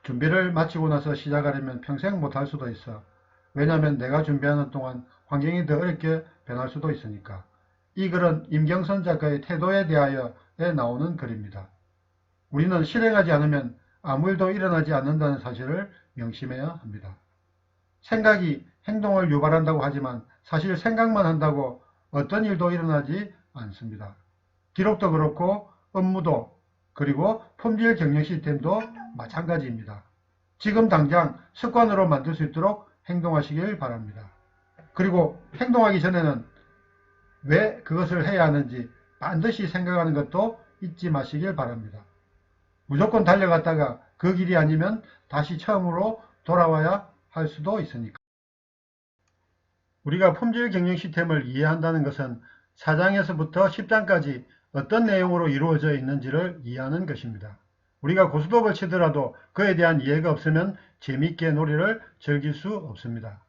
준비를 마치고 나서 시작하려면 평생 못할 수도 있어. 왜냐하면 내가 준비하는 동안 환경이 더 어렵게 변할 수도 있으니까. 이 글은 임경선 작가의 태도에 대하여에 나오는 글입니다. 우리는 실행하지 않으면 아무 일도 일어나지 않는다는 사실을 명심해야 합니다. 생각이 행동을 유발한다고 하지만 사실 생각만 한다고 어떤 일도 일어나지 않습니다. 기록도 그렇고 업무도 그리고 품질 경영 시스템도 마찬가지입니다. 지금 당장 습관으로 만들 수 있도록 행동하시길 바랍니다. 그리고 행동하기 전에는 왜 그것을 해야 하는지 반드시 생각하는 것도 잊지 마시길 바랍니다. 무조건 달려갔다가 그 길이 아니면 다시 처음으로 돌아와야 할 수도 있으니까. 우리가 품질 경영 시스템을 이해한다는 것은 4장에서부터 10장까지 어떤 내용으로 이루어져 있는지를 이해하는 것입니다. 우리가 고스톱을 치더라도 그에 대한 이해가 없으면 재미있게 놀이를 즐길 수 없습니다.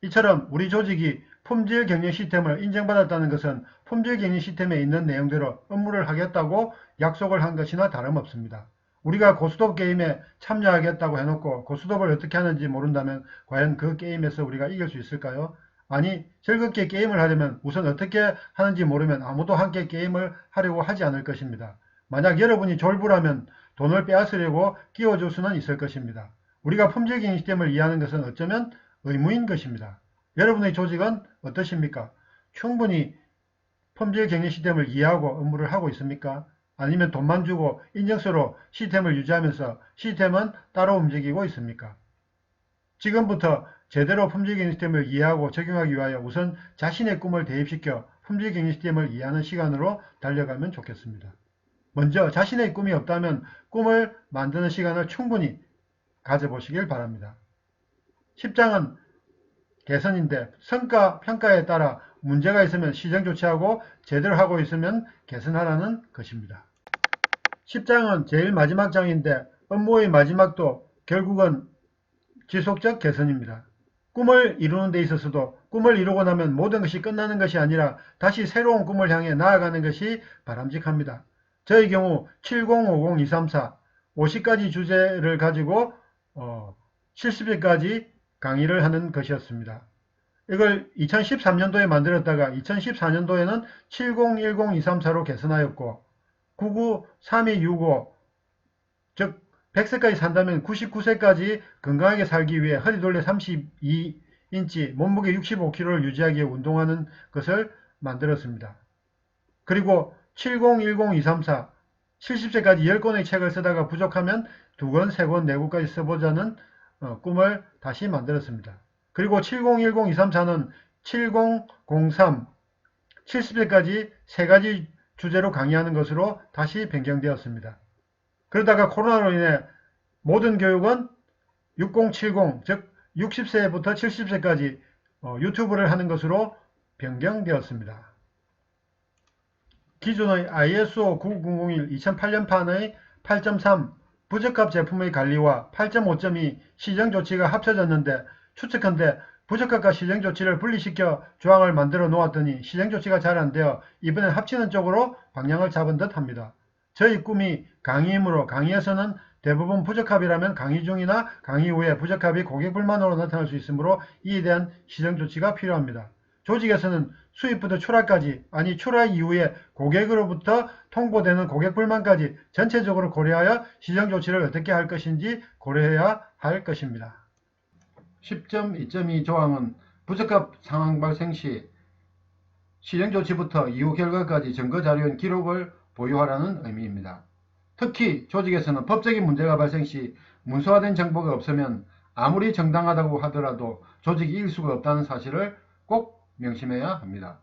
이처럼 우리 조직이 품질 경영 시스템을 인정받았다는 것은 품질 경영 시스템에 있는 내용대로 업무를 하겠다고 약속을 한 것이나 다름없습니다. 우리가 고스톱 게임에 참여하겠다고 해놓고 고스톱을 어떻게 하는지 모른다면 과연 그 게임에서 우리가 이길 수 있을까요? 아니, 즐겁게 게임을 하려면 우선 어떻게 하는지 모르면 아무도 함께 게임을 하려고 하지 않을 것입니다. 만약 여러분이 졸부라면 돈을 빼앗으려고 끼워줄 수는 있을 것입니다. 우리가 품질 경영 시스템을 이해하는 것은 어쩌면 의무인 것입니다. 여러분의 조직은 어떠십니까? 충분히 품질 경영 시스템을 이해하고 업무를 하고 있습니까? 아니면 돈만 주고 인증서로 시스템을 유지하면서 시스템은 따로 움직이고 있습니까? 지금부터 제대로 품질 경영 시스템을 이해하고 적용하기 위하여 우선 자신의 꿈을 대입시켜 품질 경영 시스템을 이해하는 시간으로 달려가면 좋겠습니다. 먼저 자신의 꿈이 없다면 꿈을 만드는 시간을 충분히 가져보시길 바랍니다. 10장은 개선인데 성과 평가에 따라 문제가 있으면 시정 조치하고 제대로 하고 있으면 개선하라는 것입니다. 10장은 제일 마지막 장인데 업무의 마지막도 결국은 지속적 개선입니다. 꿈을 이루는 데 있어서도 꿈을 이루고 나면 모든 것이 끝나는 것이 아니라 다시 새로운 꿈을 향해 나아가는 것이 바람직합니다. 저의 경우 7050-234 50가지 주제를 가지고 70일까지 강의를 하는 것이었습니다. 이걸 2013년도에 만들었다가 2014년도에는 7010-234로 개선하였고 993265 즉 100세까지 산다면 99세까지 건강하게 살기 위해 허리 둘레 32인치 몸무게 65kg를 유지하기 위해 운동하는 것을 만들었습니다. 그리고 7010-234 70세까지 10권의 책을 쓰다가 부족하면 2권, 3권, 4권까지 써보자는 꿈을 다시 만들었습니다. 그리고 7010-234는 7003 70세까지 3가지 주제로 강의하는 것으로 다시 변경되었습니다. 그러다가 코로나로 인해 모든 교육은 6070 즉 60세부터 70세까지 유튜브를 하는 것으로 변경되었습니다. 기존의 ISO 9001 2008년판의 8.3 부적합 제품의 관리와 8.5.2 시정조치가 합쳐졌는데 추측컨대 부적합과 시정조치를 분리시켜 조항을 만들어 놓았더니 시정조치가 잘 안되어 이번엔 합치는 쪽으로 방향을 잡은 듯 합니다. 저희 꿈이 강의이므로 강의에서는 대부분 부적합이라면 강의 중이나 강의 후에 부적합이 고객 불만으로 나타날 수 있으므로 이에 대한 시정조치가 필요합니다. 조직에서는 수입부터 출하까지 아니 출하 이후에 고객으로부터 통보되는 고객 불만까지 전체적으로 고려하여 시정조치를 어떻게 할 것인지 고려해야 할 것입니다. 10.2.2 조항은 부적합 상황 발생 시 시정조치부터 이후 결과까지 증거자료인 기록을 보유하라는 의미입니다. 특히 조직에서는 법적인 문제가 발생 시 문서화된 정보가 없으면 아무리 정당하다고 하더라도 조직이 이길 수가 없다는 사실을 꼭 명심해야 합니다.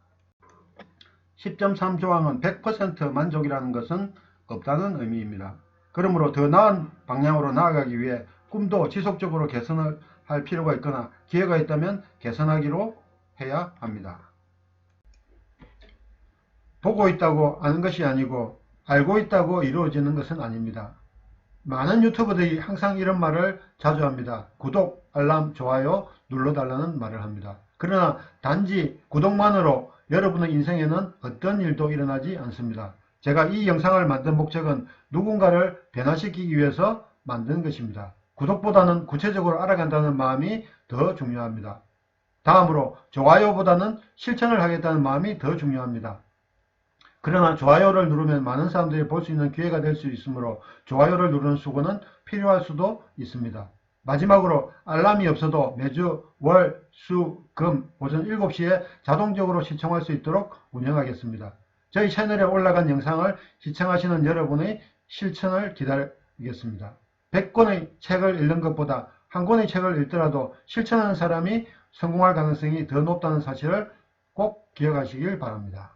10.3 조항은 100% 만족이라는 것은 없다는 의미입니다. 그러므로 더 나은 방향으로 나아가기 위해 꿈도 지속적으로 개선을 할 필요가 있거나 기회가 있다면 개선하기로 해야 합니다. 보고 있다고 아는 것이 아니고 알고 있다고 이루어지는 것은 아닙니다. 많은 유튜버들이 항상 이런 말을 자주 합니다. 구독, 알람, 좋아요 눌러달라는 말을 합니다. 그러나 단지 구독만으로 여러분의 인생에는 어떤 일도 일어나지 않습니다. 제가 이 영상을 만든 목적은 누군가를 변화시키기 위해서 만든 것입니다. 구독보다는 구체적으로 알아간다는 마음이 더 중요합니다. 다음으로 좋아요보다는 실천을 하겠다는 마음이 더 중요합니다. 그러나 좋아요를 누르면 많은 사람들이 볼 수 있는 기회가 될 수 있으므로 좋아요를 누르는 수고는 필요할 수도 있습니다. 마지막으로 알람이 없어도 매주 월, 수, 금 오전 7시에 자동적으로 시청할 수 있도록 운영하겠습니다. 저희 채널에 올라간 영상을 시청하시는 여러분의 실천을 기다리겠습니다. 100권의 책을 읽는 것보다 한 권의 책을 읽더라도 실천하는 사람이 성공할 가능성이 더 높다는 사실을 꼭 기억하시길 바랍니다.